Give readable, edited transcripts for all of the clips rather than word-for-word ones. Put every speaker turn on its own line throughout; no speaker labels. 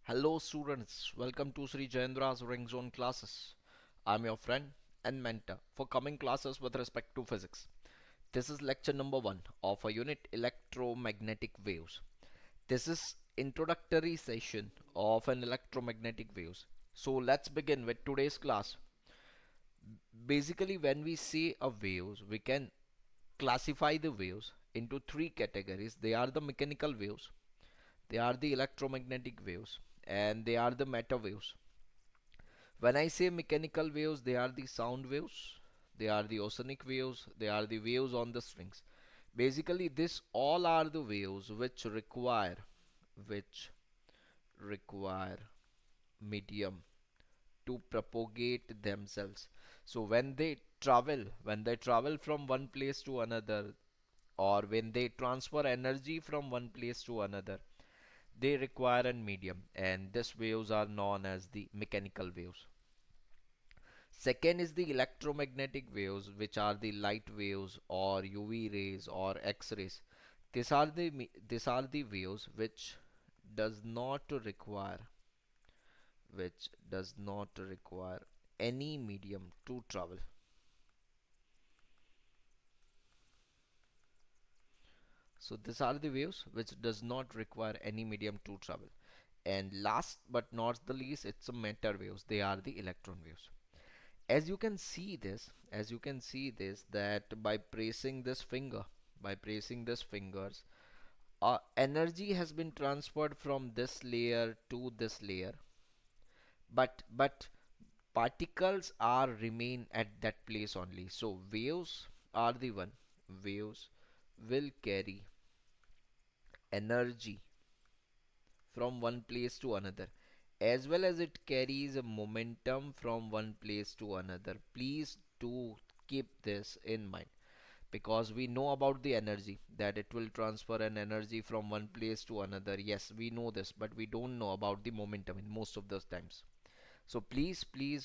Hello students, welcome to Sri Jayendra's Ring Zone classes. I'm your friend and mentor for coming classes with respect to physics. This is lecture number 1 of a unit electromagnetic waves. This is introductory session of an electromagnetic waves. So let's begin with today's class. Basically when we say a waves, we can classify the waves into three categories. They are the mechanical waves, they are the electromagnetic waves, and they are the matter waves. When I say mechanical waves, they are the sound waves, they are the oceanic waves, they are the waves on the strings. Basically, this all are the waves which require medium to propagate themselves. So when they travel from one place to another, or when they transfer energy from one place to another, they require a medium, and these waves are known as the mechanical waves. Second is the electromagnetic waves, which are the light waves or UV rays or X-rays. These are the waves does not require which does not require any medium to travel. So these are the waves which does not require any medium to travel. And last but not the least, it's a matter waves. They are the electron waves. As you can see this, that by pressing this fingers, energy has been transferred from this layer to this layer, but particles are remain at that place only. So waves will carry energy from one place to another, as well as it carries a momentum from one place to another. Please do keep this in mind, because we know about the energy, that it will transfer an energy from one place to another. Yes, we know this, but we don't know about the momentum in most of those times. So please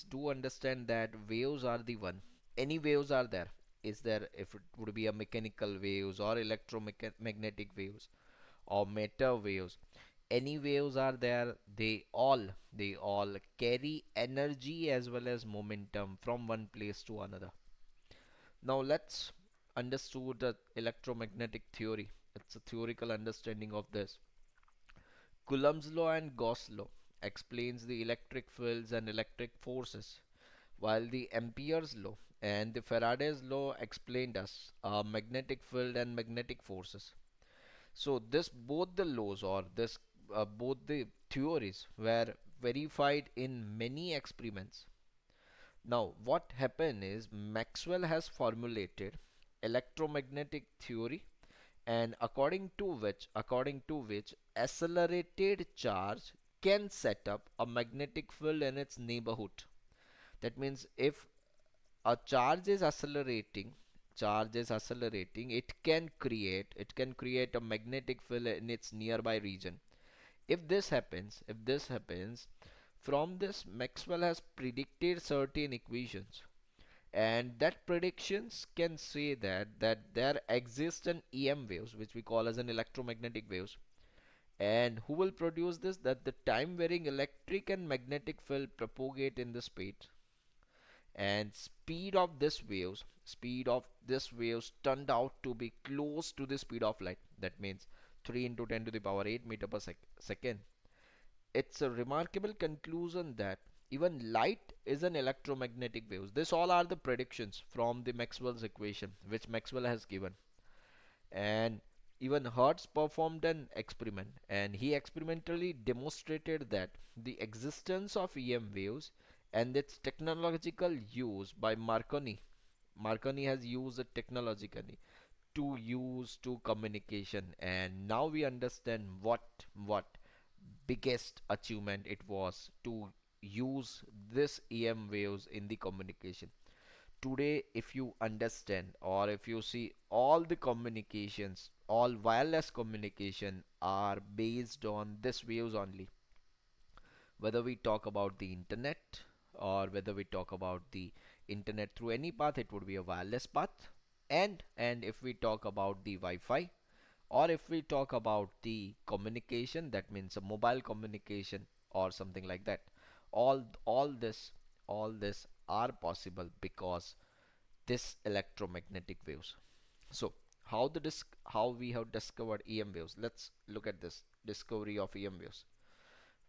do understand that waves are the one. Any waves are there. Is there, if it would be a mechanical waves or electromagnetic waves or matter waves, any waves are there, they all carry energy as well as momentum from one place to another. Now let's understand the electromagnetic theory. It's a theoretical understanding of this. Coulomb's law and Gauss law explains the electric fields and electric forces, while the Ampere's law and the Faraday's law explained us magnetic field and magnetic forces. So this both the laws, or this both the theories, were verified in many experiments. Now what happened is Maxwell has formulated electromagnetic theory, and according to which accelerated charge can set up a magnetic field in its neighborhood. That means if a charge is accelerating, it can create a magnetic field in its nearby region. If this happens, from this Maxwell has predicted certain equations, and that predictions can say that there exists an EM waves, which we call as an electromagnetic waves. And who will produce this? That the time varying electric and magnetic field propagate in the space, and speed of this waves turned out to be close to the speed of light. That means 3 into 10 to the power 8 meter per second. It's a remarkable conclusion that even light is an electromagnetic waves. This all are the predictions from the Maxwell's equation, which Maxwell has given. And even Hertz performed an experiment, and he experimentally demonstrated that the existence of EM waves and its technological use by Marconi. Marconi has used it technologically to use to communication, and now we understand what biggest achievement it was to use this EM waves in the communication. Today, if you understand, or if you see, all the communications, all wireless communication are based on this waves only. Whether we talk about the internet, or whether we talk about the internet through any path, it would be a wireless path. And if we talk about the Wi-Fi, or if we talk about the communication, that means a mobile communication, or something like that. All this all this are possible because this electromagnetic waves. So how we have discovered EM waves? Let's look at this discovery of EM waves.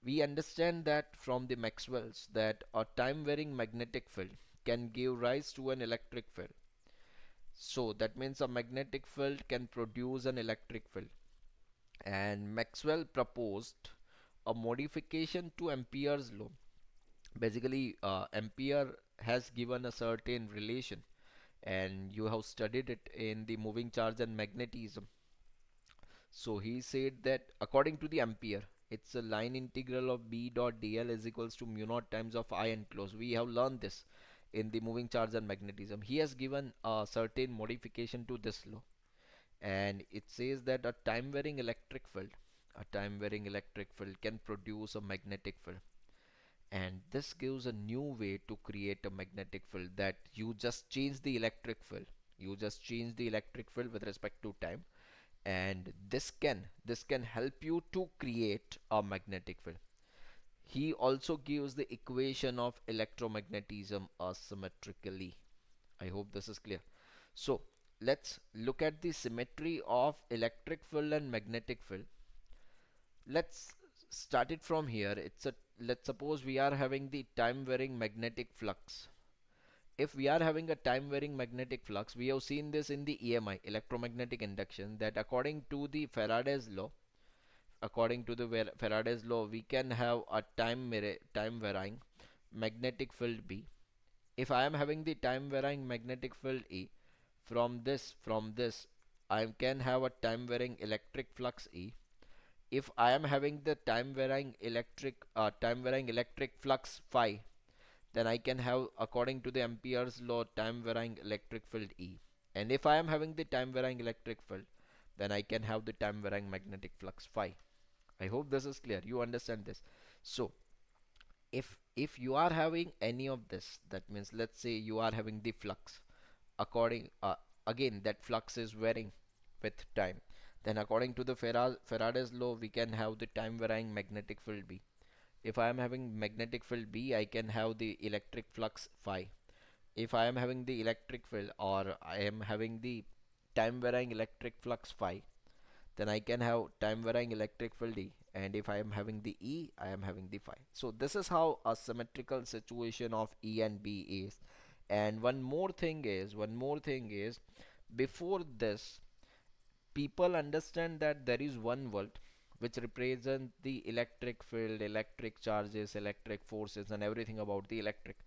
We understand that from the Maxwell's that a time varying magnetic field can give rise to an electric field. So that means a magnetic field can produce an electric field. And Maxwell proposed a modification to Ampere's law. Basically, Ampere has given a certain relation, and you have studied it in the moving charge and magnetism. So he said that according to the Ampere, it's a line integral of B dot dl is equals to mu naught times of I enclosed. We have learned this in the moving charge and magnetism. He has given a certain modification to this law, and it says that a time varying electric field can produce a magnetic field. And this gives a new way to create a magnetic field, that you just change the electric field. You just change the electric field with respect to time, and this can help you to create a magnetic field. He also gives the equation of electromagnetism asymmetrically. I hope this is clear. So let's look at the symmetry of electric field and magnetic field. Let's start it from here. Let's suppose we are having the time varying magnetic flux. If we are having a time varying magnetic flux, we have seen this in the EMI, electromagnetic induction, that according to the Faraday's law, we can have a time varying magnetic field B. If I am having the time varying magnetic field E, from this I can have a time varying electric flux E. If I am having the time varying electric flux phi, then I can have, according to the Ampere's law, time varying electric field E. And if I am having the time varying electric field, then I can have the time varying magnetic flux phi. I hope this is clear. You understand this. So if you are having any of this, that means let's say you are having the flux, according again that flux is varying with time, then according to the Faraday's law, we can have the time varying magnetic field B. If I am having magnetic field B, I can have the electric flux phi. If I am having the electric field, or I am having the time varying electric flux phi, then I can have time varying electric field E. And if I am having the E, I am having the phi. So this is how a symmetrical situation of E and B is. And one more thing is, before this, people understand that there is one world which represents the electric field, electric charges, electric forces, and everything about the electric.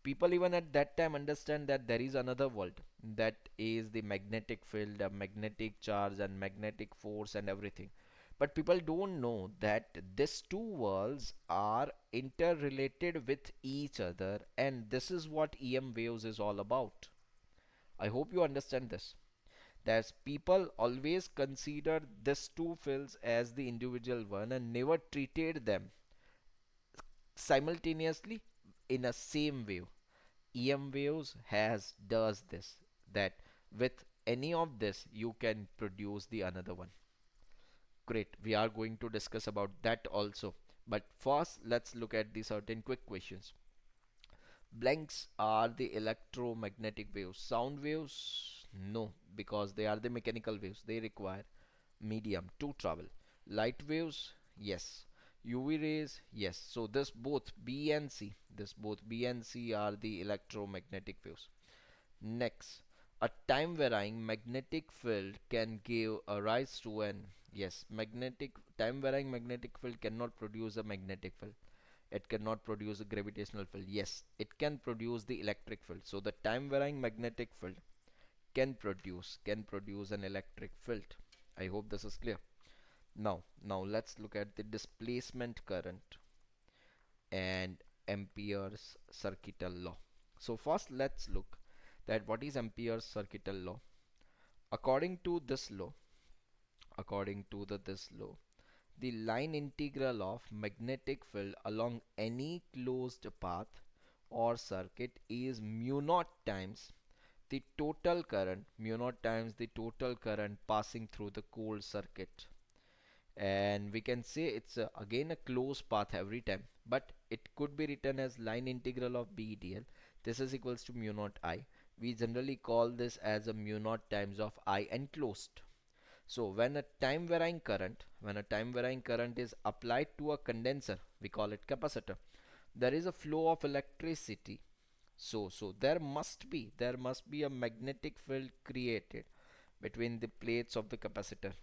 People even at that time understand that there is another world, that is the magnetic field, a magnetic charge, and magnetic force, and everything. But people don't know that these two worlds are interrelated with each other, and this is what EM waves is all about. I hope you understand this. That people always consider these two fields as the individual one and never treated them simultaneously in a same wave. EM waves has does this, that with any of this you can produce the another one. Great, we are going to discuss about that also. But first, let's look at the certain quick questions. Blanks are the electromagnetic waves. Sound waves? No, because they are the mechanical waves. They require medium to travel. Light waves? Yes. UV rays? Yes. So this both B and C are the electromagnetic waves. Next, a time varying magnetic field can give a rise to an, yes, magnetic time varying magnetic field cannot produce a magnetic field. It cannot produce a gravitational field. Yes, it can produce the electric field. So the time varying magnetic field can produce an electric field. I hope this is clear. Now let's look at the displacement current and Ampere's circuital law. So first let's look that what is Ampere's circuital law. According to this law, this law, the line integral of magnetic field along any closed path or circuit is mu naught times the total current passing through the cold circuit. and we can say it's again a closed path every time, but it could be written as line integral of b dl. This is equals to mu naught I. We generally call this as a mu naught times of I enclosed. So when a time varying current is applied to a condenser, we call it capacitor, there is a flow of electricity. So there must be a magnetic field created between the plates of the capacitor.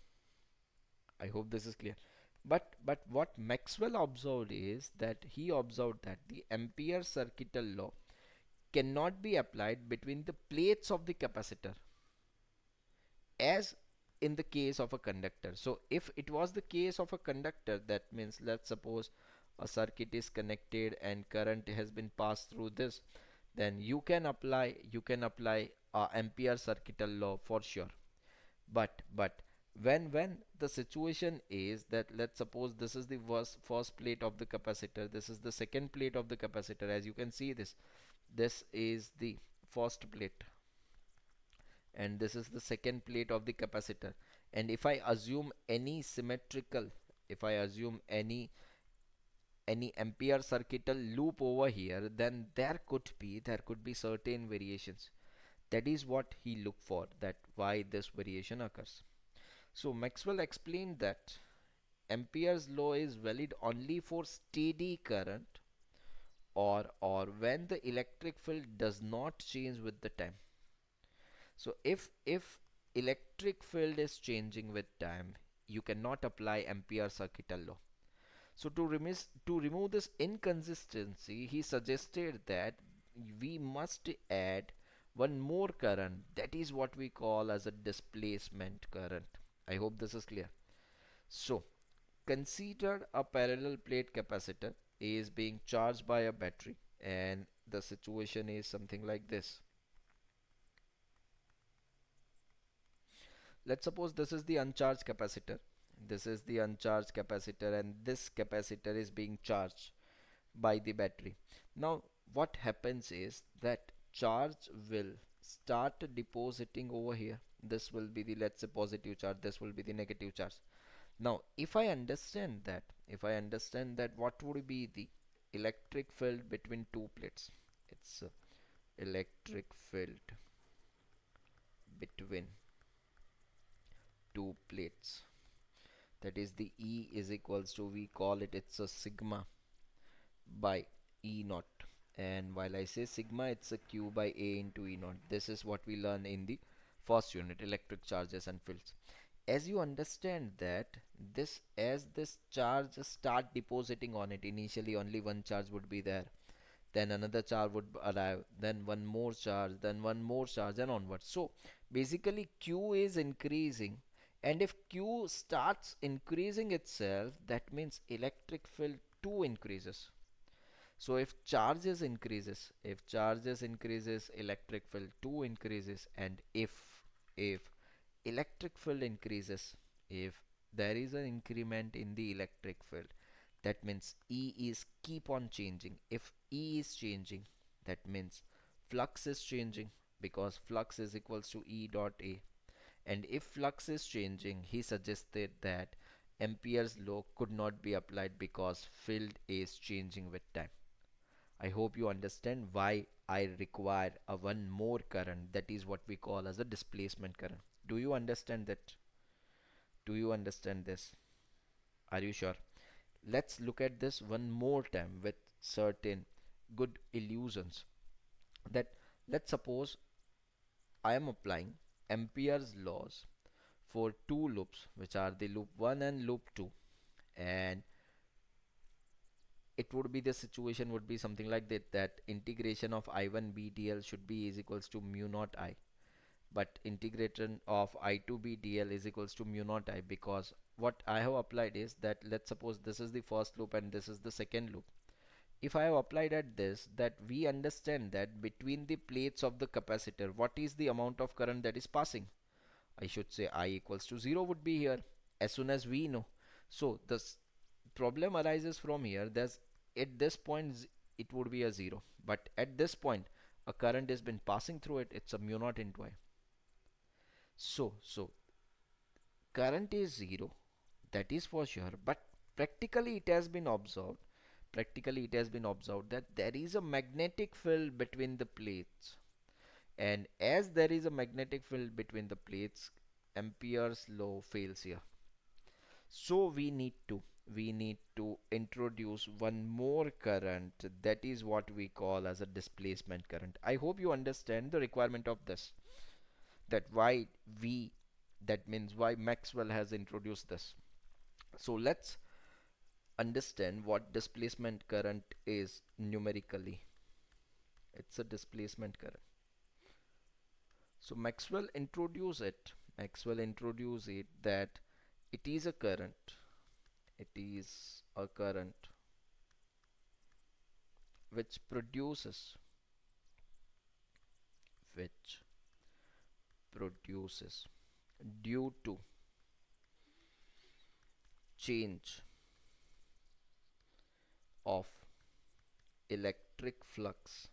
I hope this is clear. But what Maxwell observed is that he observed that the Ampere circuital law cannot be applied between the plates of the capacitor as in the case of a conductor. So if it was the case of a conductor, that means let's suppose a circuit is connected and current has been passed through this, then you can apply Ampere circuital law for sure. But when the situation is that, let's suppose this is the first plate of the capacitor, this is the second plate of the capacitor. As you can see, this is the first plate and this is the second plate of the capacitor. And if I assume any symmetrical, if I assume any Ampere circuital loop over here, then there could be certain variations. That is what he looked for, that why this variation occurs. So Maxwell explained that Ampere's law is valid only for steady current, or when the electric field does not change with the time. So if electric field is changing with time, you cannot apply Ampere circuital law. So to remove this inconsistency, he suggested that we must add one more current, that is what we call as a displacement current. I hope this is clear. So consider a parallel plate capacitor is being charged by a battery, and the situation is something like this. Let's suppose this is the uncharged capacitor. This is the uncharged capacitor, and this capacitor is being charged by the battery. Now, what happens is that charge will start depositing over here. This will be the, let's say, positive charge, this will be the negative charge. Now, if I understand that, what would be the electric field between two plates? It's electric field between two plates. That is the E is equals to, we call it, it's a sigma by E naught. And while I say sigma, it's a Q by A into E naught. This is what we learn in the first unit, electric charges and fields. As you understand that, as this charge start depositing on it, initially only one charge would be there, then another charge would arrive, then one more charge, then one more charge, and onwards. So basically Q is increasing, and if Q starts increasing itself, that means electric field too increases. So if charges increases, electric field too increases. And if electric field increases, if there is an increment in the electric field, that means E is keep on changing. If E is changing, that means flux is changing, because flux is equals to E dot A. And if flux is changing, he suggested that Ampere's law could not be applied because field is changing with time. I hope you understand why I require a one more current, that is what we call as a displacement current. Do you understand that? Do you understand this? Are you sure? Let's look at this one more time with certain good illusions. That, let's suppose I am applying Ampere's laws for two loops, which are the loop 1 and loop 2, and it would be, the situation would be something like that integration of I1 bdl should be is equals to mu naught I, but integration of I2 bdl is equals to mu naught I, because what I have applied is that, let's suppose this is the first loop and this is the second loop. If I have applied at this, that we understand that between the plates of the capacitor, what is the amount of current that is passing? I should say I equals to 0 would be here, as soon as we know. So the problem arises from here. There's, at this point it would be a 0, but at this point a current has been passing through it, it's a mu naught into I. So current is 0, That is for sure. But practically it has been observed. Practically it has been observed that there is a magnetic field between the plates. And as there is a magnetic field between the plates, Ampere's law fails here. So we need to introduce one more current, that is what we call as a displacement current. I hope you understand the requirement of this, that why we that means why Maxwell has introduced this. So let's understand what displacement current is numerically. It's a displacement current. So Maxwell introduced it that it is a current. It is a current which which produces due to change of electric flux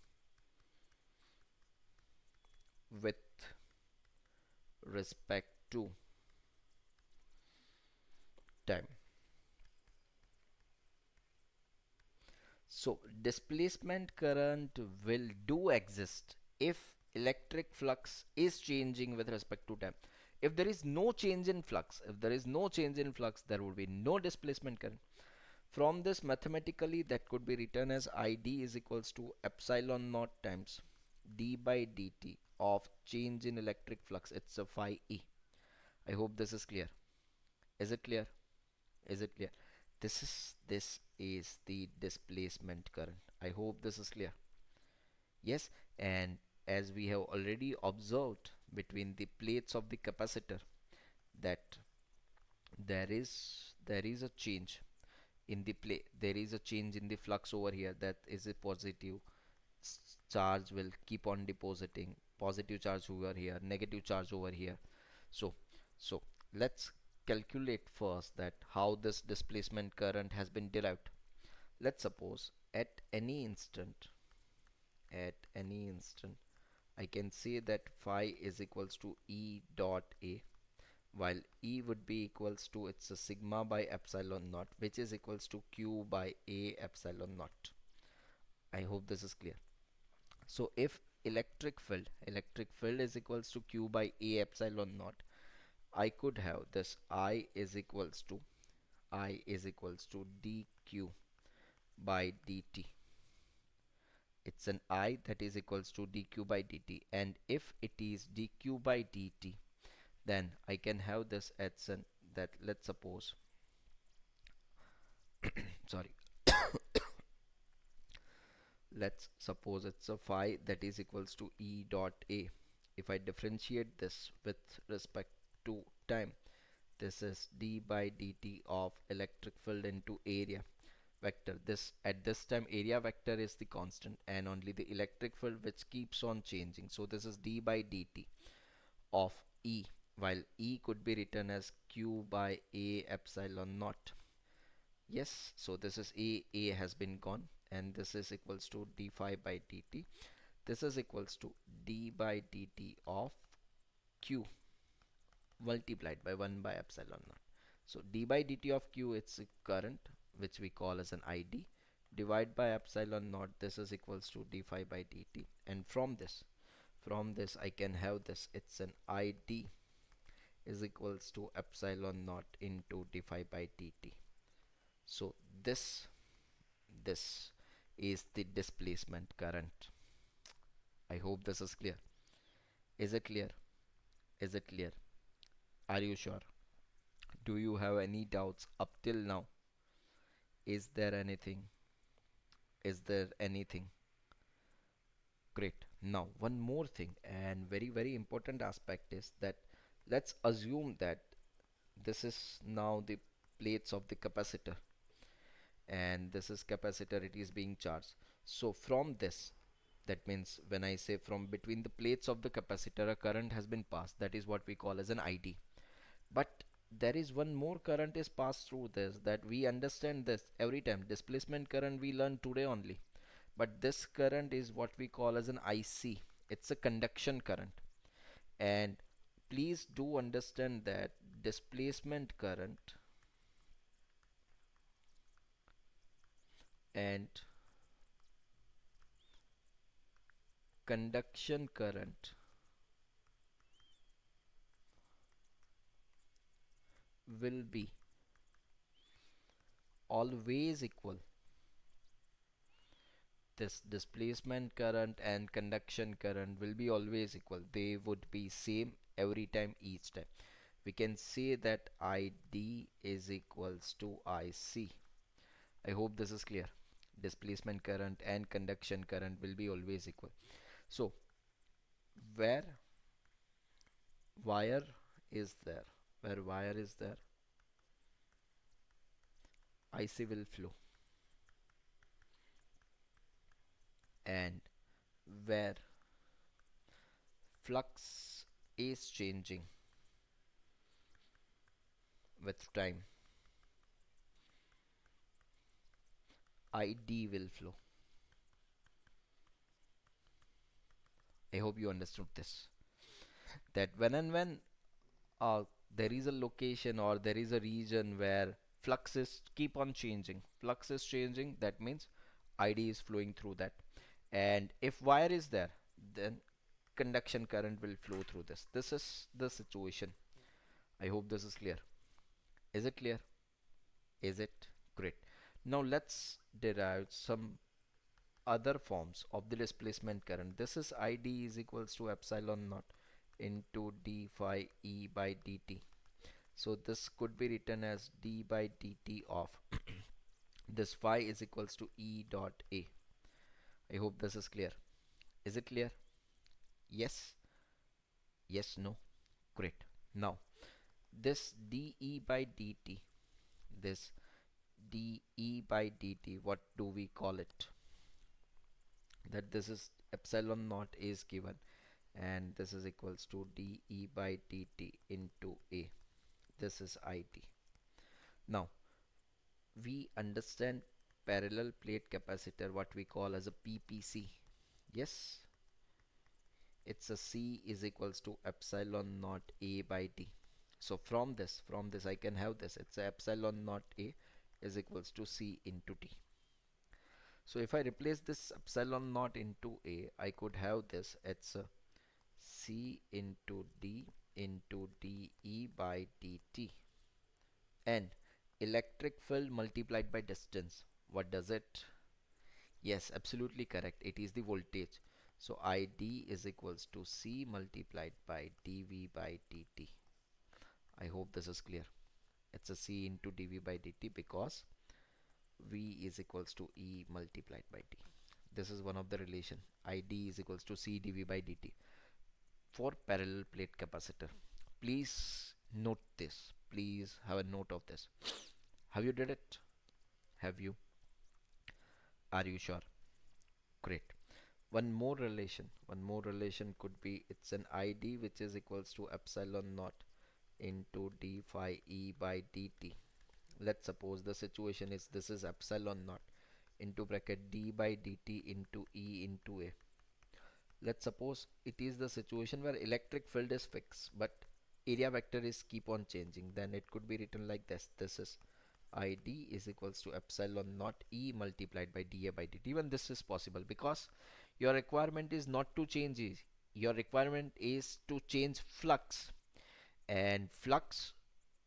with respect to time. So displacement current will do exist if electric flux is changing with respect to time. If there is no change in flux, there will be no displacement current. From this, mathematically, that could be written as ID is equals to epsilon naught times d by dt of change in electric flux. It's a phi e. I hope this is clear. Is it clear? Is it clear? This is the displacement current. I hope this is clear. Yes, and as we have already observed between the plates of the capacitor that there is a change in the plate. There is a change in the flux over here, that is a positive charge will keep on depositing, positive charge over here, negative charge over here. So so let's calculate first that how this displacement current has been derived. Let's suppose at any instant I can say that phi is equals to E dot A, while E would be equals to, it's a sigma by epsilon naught, which is equals to Q by A epsilon naught. I hope this is clear. So if electric field is equals to Q by A epsilon naught, I could have this I is equals to dq by dt. It's an I that is equals to dq by dt, and if it is dq by dt, then I can have this as an, that let's suppose, sorry, let's suppose it's a phi that is equals to E dot A. If I differentiate this with respect to time, this is d by dt of electric field into area vector. This at this time area vector is the constant and only the electric field which keeps on changing. So this is d by dt of E, while E could be written as Q by A epsilon naught. Yes, so this is A has been gone, and this is equals to d phi by dt. This is equals to d by dt of Q multiplied by 1 by epsilon naught. So d by dt of Q, it's a current which we call as an ID, divide by epsilon naught, this is equals to d phi by dt. And from this I can have this, it's an ID is equals to epsilon naught into d phi by dt. So this is the displacement current. I hope this is clear. Is it clear? Is it clear? Are you sure? Do you have any doubts up till now? Is there anything? Is there anything? Great. Now, one more thing, and very, very important aspect is that let's assume that this is now the plates of the capacitor, and this is capacitor, it is being charged. So from this, that means when I say from between the plates of the capacitor a current has been passed, that is what we call as an ID. But there is one more current is passed through this, that we understand this every time. Displacement current we learn today only, but this current is what we call as an IC. It's a conduction current. And please do understand that displacement current and conduction current will be always equal. This displacement current and conduction current will be always equal. They would be same every time, each time. We can say that ID is equals to IC. I hope this is clear. Displacement current and conduction current will be always equal. So where wire is there, where wire is there, IC will flow, and where flux is changing with time, ID will flow. I hope you understood this. That when uh, there is a location or there is a region where flux is keep on changing, flux is changing, that means ID is flowing through that. And if wire is there, then conduction current will flow through this. This is the situation. I hope this is clear. Is it clear? Is it? Great. Now let's derive some other forms of the displacement current. This is ID is equals to epsilon naught into d phi E by dt. So this could be written as d by dt of this phi is equals to E dot A. I hope this is clear. Is it clear? Yes? Yes, no? Great. Now this dE by dt, this dE by dt, what do we call it? That this is epsilon naught is given, and this is equals to dE by dt into A. This is IT. Now we understand parallel plate capacitor, what we call as a PPC. Yes, it's a C is equals to epsilon naught A by D. So from this I can have this. It's a epsilon naught A is equals to C into T. So if I replace this epsilon naught into A, I could have this. It's a C into D into dE by dt, and electric field multiplied by distance. What does it? Yes, absolutely correct. It is the voltage. So ID is equals to C multiplied by dV by dt. I hope this is clear. It's a C into dV by dt because V is equals to E multiplied by T. This is one of the relation. ID is equals to C dV by dt for parallel plate capacitor. Please note this. Please have a note of this. Have you did it? Have you? Are you sure? Great. One more relation could be it's an ID which is equals to epsilon naught into d phi E by dt. Let's suppose the situation is this is epsilon naught into bracket d by dt into E into A. Let's suppose it is the situation where electric field is fixed but area vector is keep on changing, then it could be written like this. This is ID is equals to epsilon naught E multiplied by dA by dt. Even this is possible because your requirement is not to change E. Your requirement is to change flux, and flux,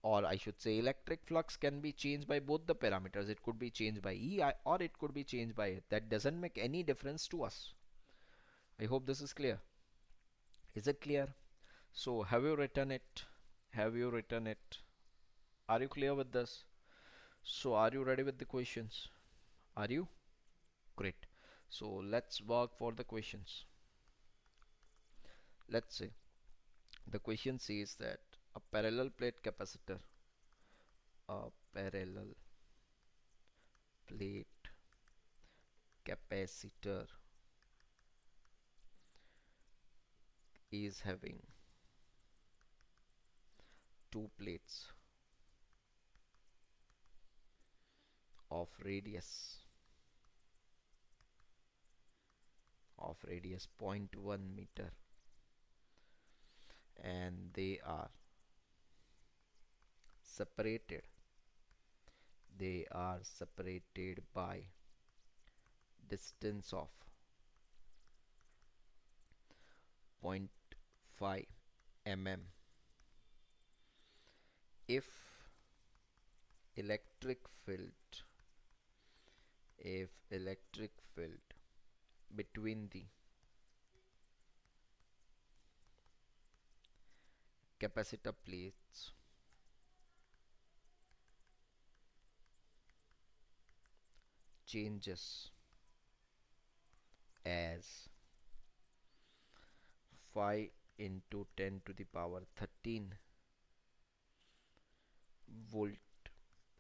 or I should say electric flux, can be changed by both the parameters. It could be changed by E or it could be changed by A. That doesn't make any difference to us. I hope this is clear. Is it clear? So have you written it? Have you written it? Are you clear with this? So are you ready with the questions? Are you? Great. So let's work for the questions. Let's say the question says that a parallel plate capacitor, a parallel plate capacitor is having two plates of radius zero point 0.1 meter, and they are separated by distance of 0.5 mm if electric field electric field between the capacitor plates changes as 5 into 10 to the power 13 volt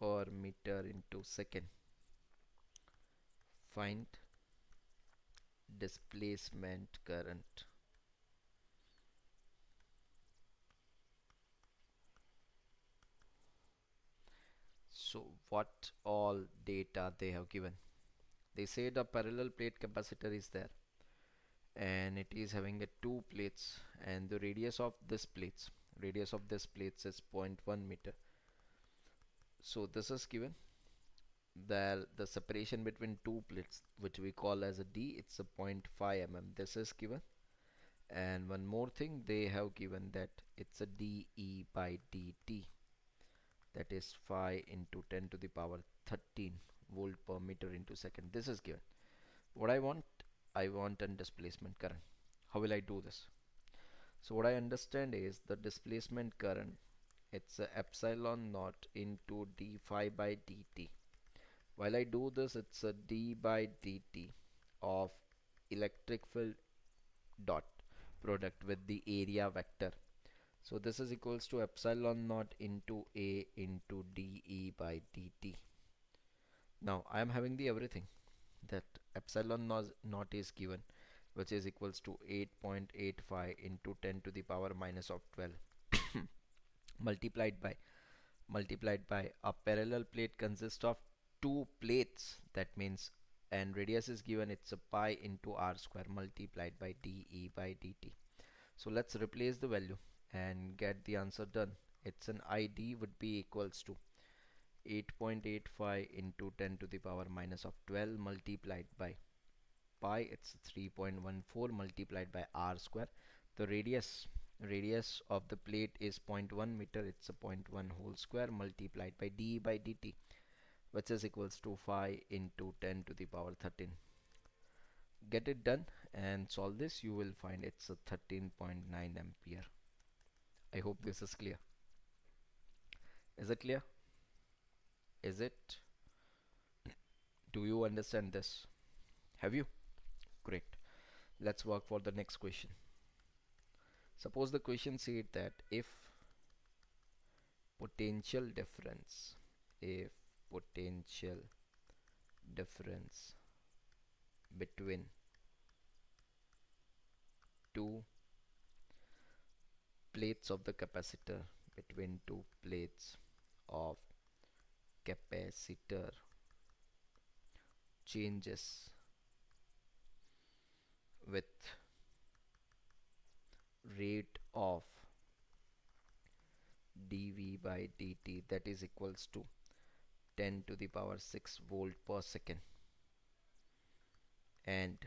per meter into second. Find displacement current. So what all data they have given? They say the parallel plate capacitor is there and it is having a two plates, and the radius of this plates is 0.1 meter. So this is given. The separation between two plates, which we call as a d, it's a zero point 0.5 mm. This is given. And one more thing, they have given that it's a dE by dt, that is 5 into 10 to the power 13 volt per meter into second. This is given. What I want a displacement current. How will I do this? So what I understand is the displacement current, it's a epsilon naught into d phi by dt. While I do this, it's a d by dt of electric field dot product with the area vector. So this is equals to epsilon naught into a into dE by dt. Now I am having the everything, that epsilon naught is given, which is equals to 8.85 into 10 to the power minus of 12 multiplied by a parallel plate consists of two plates, that means, and radius is given, it's a pi into r square multiplied by dE by dt. So let's replace the value and get the answer done. It's an ID would be equals to 8.85 into 10 to the power minus of 12 multiplied by pi, it's 3.14 multiplied by r square. The radius of the plate is 0.1 meter, it's a zero point 0.1 whole square multiplied by d by dt, which is equals to 5 into 10 to the power 13. Get it done and solve this, you will find it's a 13.9 ampere. I hope this is clear. Is it clear? Is it? Do you understand this? Have you? Great. Let's work for the next question. Suppose the question said that potential difference if potential difference between two plates of the capacitor between two plates of capacitor changes with rate of dV by dt, that is equals to 10 to the power 6 volt per second, and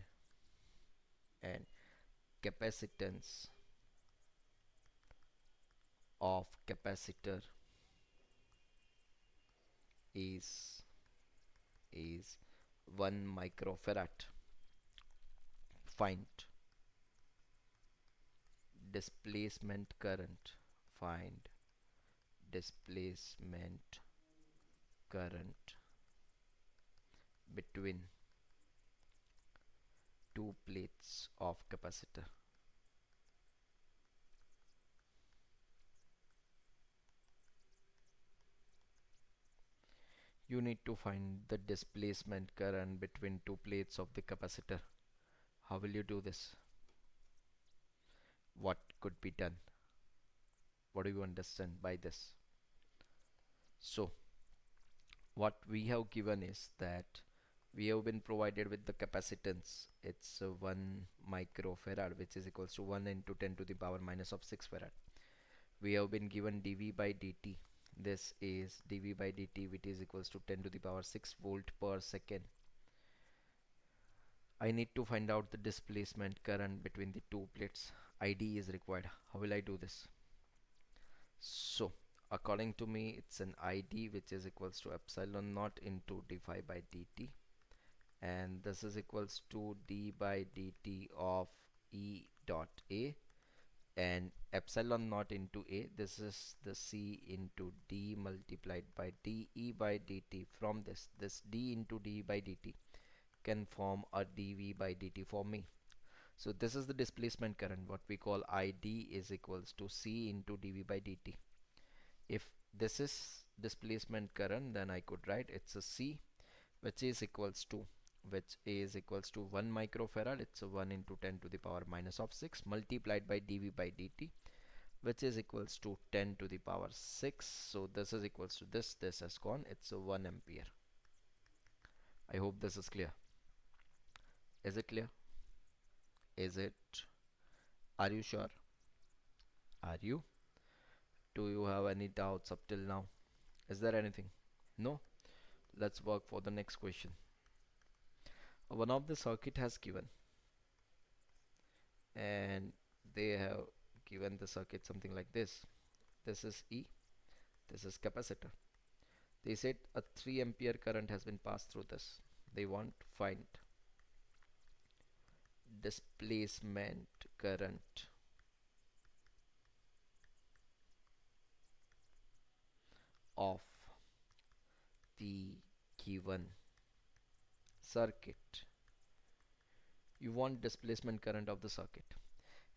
capacitance of capacitor is 1 microfarad. Find displacement current. Find displacement current between two plates of capacitor. You need to find the displacement current between two plates of the capacitor. How will you do this? What could be done? What do you understand by this? So what we have given is that we have been provided with the capacitance, it's 1 microfarad, which is equals to 1 into 10 to the power minus of 6 farad. We have been given dV by dt, this is dV by dt, which is equals to 10 to the power 6 volt per second, I need to find out the displacement current between the two plates. ID is required. How will I do this? So, according to me, it's an ID which is equals to epsilon naught into d phi by dt, and this is equals to d by dt of E dot A, and epsilon naught into A, this is the C into D multiplied by dE by dt. From this D into d by dt can form a dV by dt for me. So this is the displacement current. What we call ID is equals to C into dV by dt. If this is displacement current, then I could write it's a C, which is equals to 1 microfarad. It's a 1 into 10 to the power minus of 6 multiplied by dV by dt, which is equals to 10 to the power 6. So this is equals to this has gone, it's a 1 ampere. I hope this is clear. Is it clear? Is it? Are you sure? Are you? Do you have any doubts up till now? Is there anything? No? Let's work for the next question. One of the circuit has given, and they have given the circuit something like this. This is E, this is capacitor. They said a 3 ampere current has been passed through this. They want to find displacement current of the given circuit. You want displacement current of the circuit.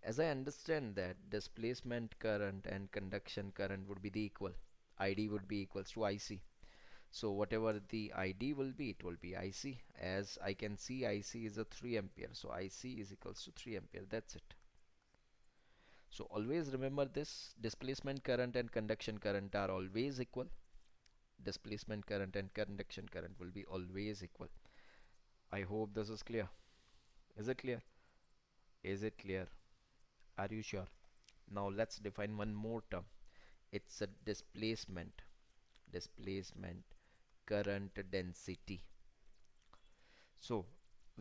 As I understand that displacement current and conduction current would be the equal. ID would be equals to IC. So whatever the ID will be, it will be IC. As I can see, IC is a 3 ampere. So IC is equals to 3 ampere. That's it. So always remember this, displacement current and conduction current are always equal. Displacement current and conduction current will be always equal. I hope this is clear. Is it clear? Is it clear? Are you sure? Now let's define one more term. It's a displacement current density. So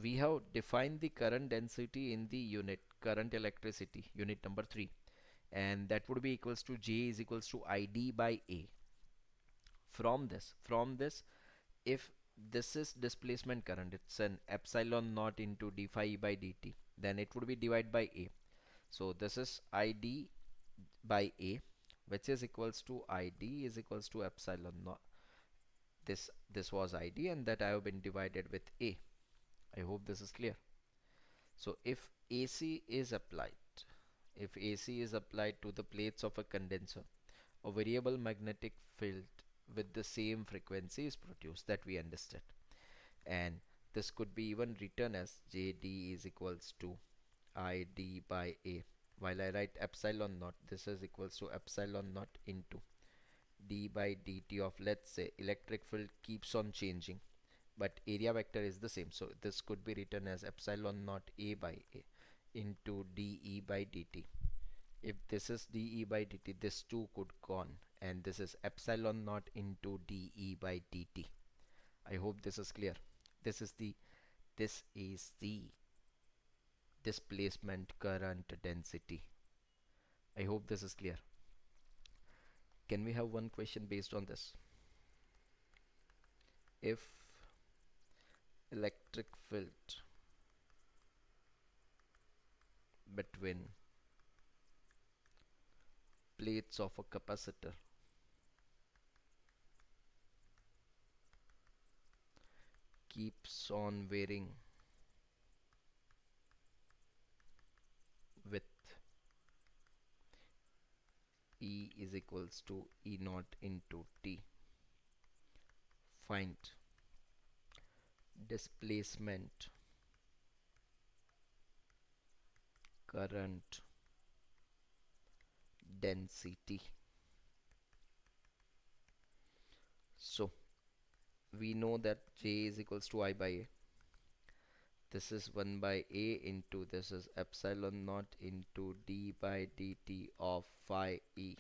we have defined the current density in the unit current electricity, unit number 3, and that would be equals to J is equals to ID by A. From this, if this is displacement current, it's an epsilon naught into d phi by dt, then it would be divided by A. So this is ID by A, which is equals to ID is equals to epsilon naught. This was ID, and that I have been divided with A. I hope this is clear. So if AC is applied, if AC is applied to the plates of a condenser, a variable magnetic field with the same frequency is produced, that we understand. And this could be even written as JD is equals to ID by A. While I write epsilon naught, this is equals to epsilon naught into d by dt of, let's say, electric field keeps on changing, but area vector is the same. So this could be written as epsilon naught A by A into dE by dt. If this is dE by dt, this 2 could gone, and this is epsilon naught into dE by dt. I hope this is clear. This is the displacement current density. I hope this is clear. Can we have one question based on this? If electric field between plates of a capacitor keeps on varying with E is equals to E naught into T, find displacement current density. So we know that J is equals to I by A. This is 1 by A into this is epsilon naught into d by dt of phi E.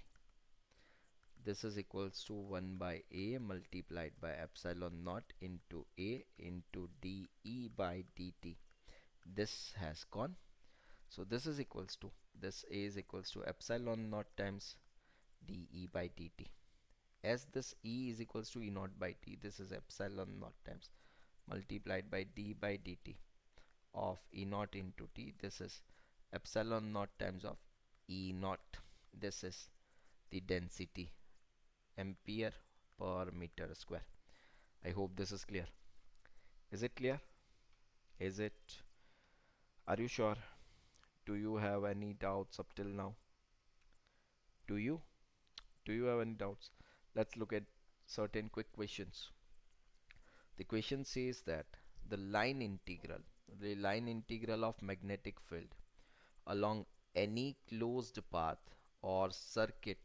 This is equals to 1 by A multiplied by epsilon naught into A into dE by dt. This has gone. So this is equals to, this is equals to epsilon naught times dE by dt. As this E is equals to E naught by T, this is epsilon naught times multiplied by d by dt of E naught into T. This is epsilon naught times of E naught. This is the density, ampere per meter square. I hope this is clear. Is it clear? Is it? Are you sure? Do you have any doubts up till now? Do you? Do you have any doubts? Let's look at certain quick questions. The question says that the line integral of magnetic field along any closed path or circuit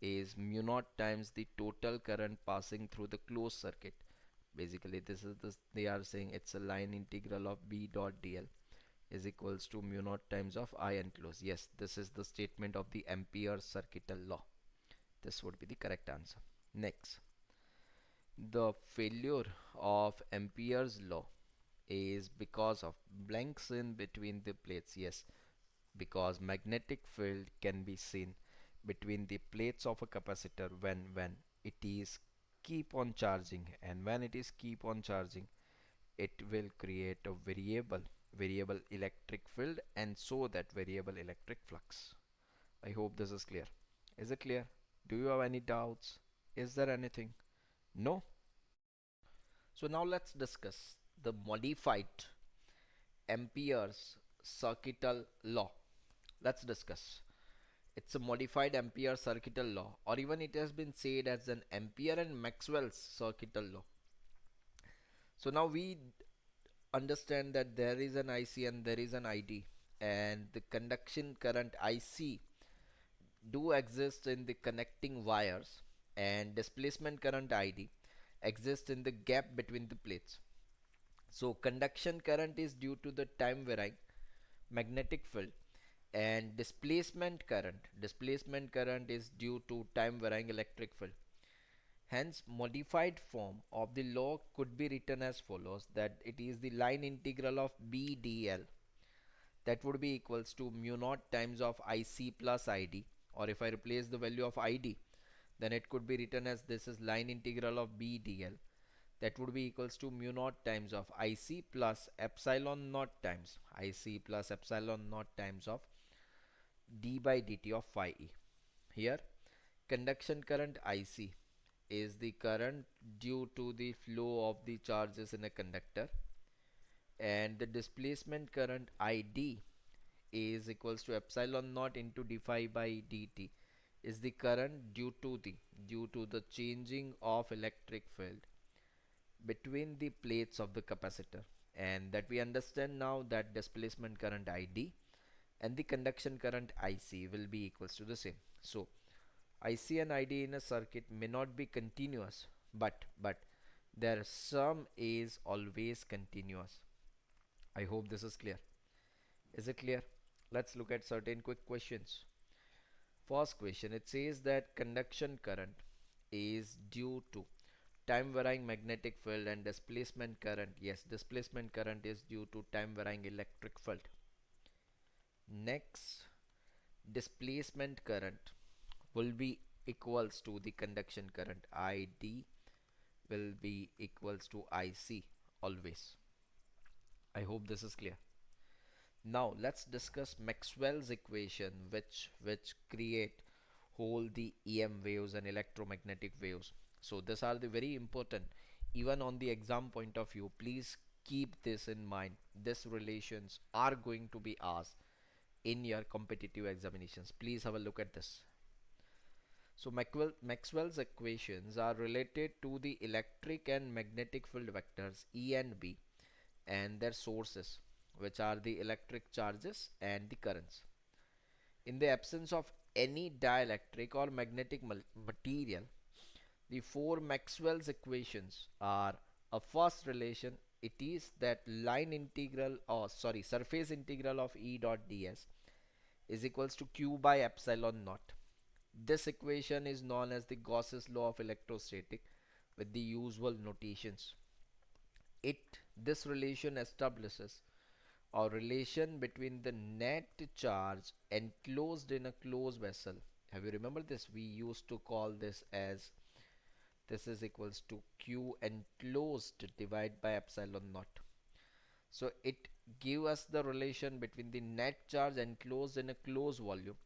is mu naught times the total current passing through the closed circuit. Basically, they are saying it's a line integral of B dot dl is equals to mu naught times of I enclosed. Yes, this is the statement of the Ampere's circuital law. This would be the correct answer. Next, the failure of Ampere's law is because of blanks in between the plates. Yes, because magnetic field can be seen between the plates of a capacitor when it is keep on charging, and when it is keep on charging it will create a variable electric field, and so that variable electric flux. I hope this is clear. Is it clear? Do you have any doubts? Is there anything? No? So now let's discuss the modified Ampere's circuital law. Let's discuss. It's a modified Ampere circuital law, or even it has been said as an Ampere and Maxwell's circuital law. So now we understand that there is an IC and there is an ID, and the conduction current IC do exist in the connecting wires, and displacement current ID exists in the gap between the plates. So conduction current is due to the time varying magnetic field, and displacement current is due to time varying electric field. Hence modified form of the law could be written as follows, that it is the line integral of B dl, that would be equals to mu naught times of IC plus ID, or if I replace the value of ID, then it could be written as this is line integral of B dl, that would be equals to mu naught times of IC plus epsilon naught times of d by dt of phi e. Here conduction current IC is the current due to the flow of the charges in a conductor, and the displacement current ID is equals to epsilon naught into d phi by dt is the current due to the changing of electric field between the plates of the capacitor, and that we understand now that displacement current ID and the conduction current IC will be equals to the same. So IC and ID in a circuit may not be continuous, but their sum is always continuous. I hope this is clear. Is it clear? Let's look at certain quick questions. First question, it says that conduction current is due to time varying magnetic field, and displacement current, yes, displacement current is due to time varying electric field. Next, displacement current will be equals to the conduction current, ID will be equals to IC always. I hope this is clear. Now let's discuss Maxwell's equation, which create whole the EM waves and electromagnetic waves. So these are the very important, even on the exam point of view. Please keep this in mind. These relations are going to be asked in your competitive examinations. Please have a look at this. So Maxwell's equations are related to the electric and magnetic field vectors E and B and their sources, which are the electric charges and the currents. In the absence of any dielectric or magnetic material, the four Maxwell's equations are a first relation. It is that surface integral of E dot ds is equals to q by epsilon naught. This equation is known as the Gauss's law of electrostatic with the usual notations. It This relation establishes a relation between the net charge enclosed in a closed vessel. Have you remembered this? We used to call this as this is equals to Q enclosed divided by epsilon naught. So it gives us the relation between the net charge enclosed in a closed volume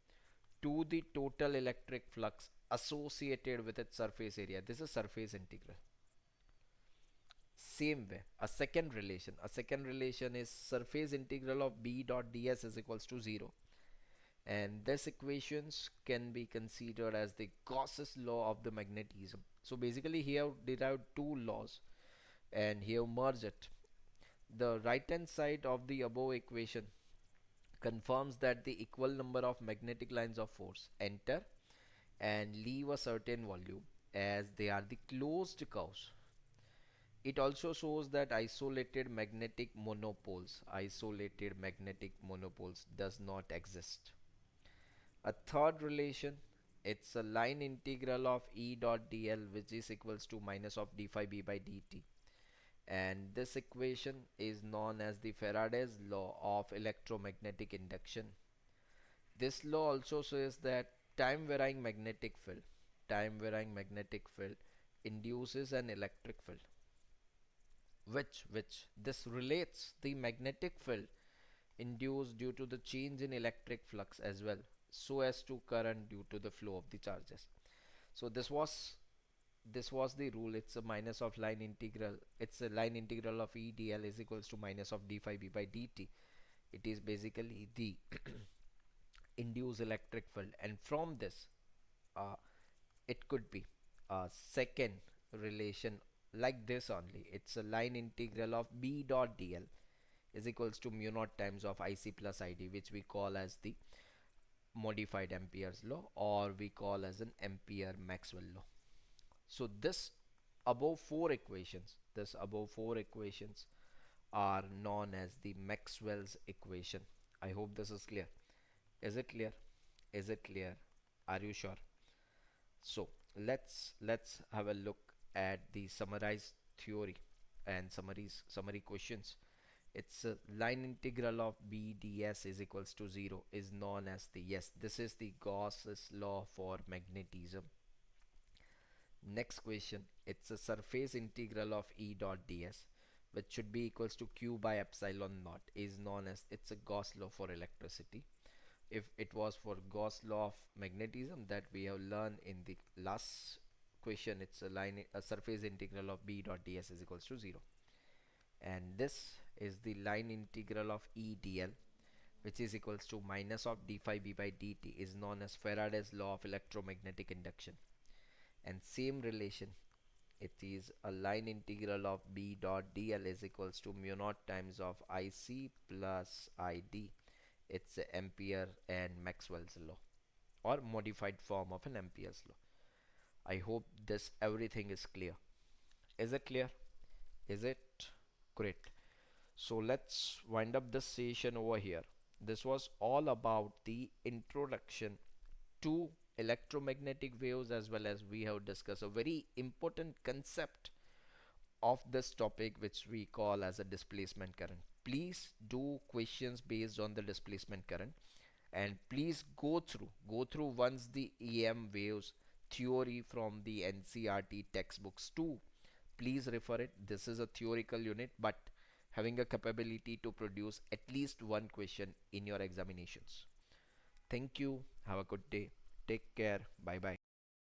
to the total electric flux associated with its surface area. This is surface integral. Same way, a second relation is surface integral of B dot ds is equals to 0, and this equations can be considered as the Gauss's law of the magnetism. So basically here derived two laws and here merge it. The right hand side of the above equation confirms that the equal number of magnetic lines of force enter and leave a certain volume as they are the closed curves. It also shows that isolated magnetic monopoles does not exist. A third relation, it's a line integral of E dot dl which is equals to minus of d phi b by dt, and this equation is known as the Faraday's law of electromagnetic induction. This law also says that time varying magnetic field induces an electric field, which this relates the magnetic field induced due to the change in electric flux as well, so as to current due to the flow of the charges. So this was the rule. It's a minus of line integral, it's a line integral of E dl is equals to minus of d phi b by dt. It is basically the induced electric field, and from this uh, it could be a second relation like this only. It's a line integral of B dot dl is equals to mu naught times of IC plus ID, which we call as the modified Ampere's law, or we call as an Ampere Maxwell law. So this above four equations are known as the Maxwell's equation. I hope this is clear. Is it clear? Is it clear? Are you sure? So let's have a look at the summarized theory and summary questions. It's a line integral of B ds is equals to 0 is known as the, yes, this is the Gauss's law for magnetism. Next question, it's a surface integral of E dot ds which should be equals to Q by epsilon naught is known as, it's a Gauss law for electricity. If it was for Gauss law of magnetism that we have learned in the last question, it's a surface integral of B dot ds is equals to 0, and this is the line integral of E dl which is equals to minus of d phi b by dt is known as Faraday's law of electromagnetic induction. And same relation, it is a line integral of B dot dl is equals to mu naught times of IC plus ID. It's a Ampere and Maxwell's law, or modified form of an Ampere's law. I hope this everything is clear. Is it clear? Is it? Great. So let's wind up this session over here. This was all about the introduction to electromagnetic waves, as well as we have discussed a very important concept of this topic which we call as a displacement current. Please do questions based on the displacement current, and please go through once the EM waves theory from the NCRT textbooks too. Please refer it. This is a theoretical unit, but having a capability to produce at least one question in your examinations. Thank you. Have a good day. Take care. Bye bye.